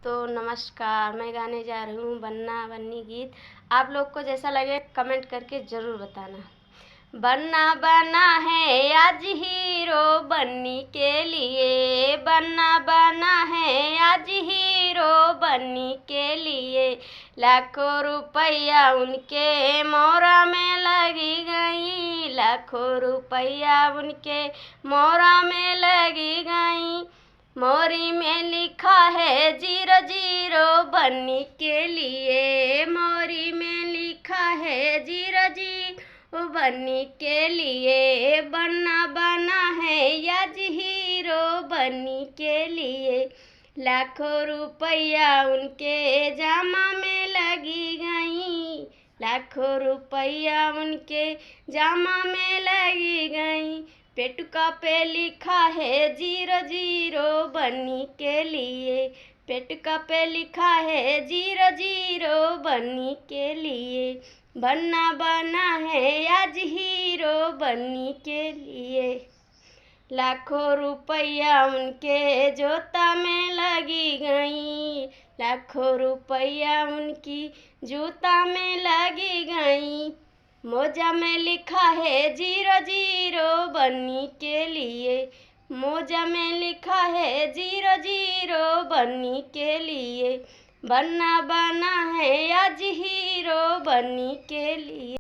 तो नमस्कार, मैं गाने जा रही हूँ बन्ना बन्नी गीत। आप लोग को जैसा लगे कमेंट करके ज़रूर बताना। बन्ना बना है आज हीरो बन्नी के लिए, बन्ना बना है आज हीरो बन्नी के लिए। लाखों रुपया उनके मोरा में लगी गई, लाखों रुपया उनके मोरा में लगी गई। मोरी में लिखा है 00 बन्नी के लिए, मोरी में लिखा है 00 बन्नी के लिए। बन्ना बना है आज हीरो बन्नी के लिए। लाखों रुपया उनके जामा में लगी गई, लाखों रुपया उनके जामा में लगी गई। पेटुका पे लिखा है 00 बन्नी के लिए, पेटुका पे लिखा है 00 बन्नी के लिए। बन्ना बना है आज हीरो बन्नी के लिए। लाखों रुपया उनके जूता में लगी गई, लाखों रुपया उनकी जूता में लगी गई। मोजा में लिखा है 00 बन्नी के लिए, मोजा में लिखा है 00 बन्नी के लिए। बन्ना बना है आज हीरो बन्नी के लिए।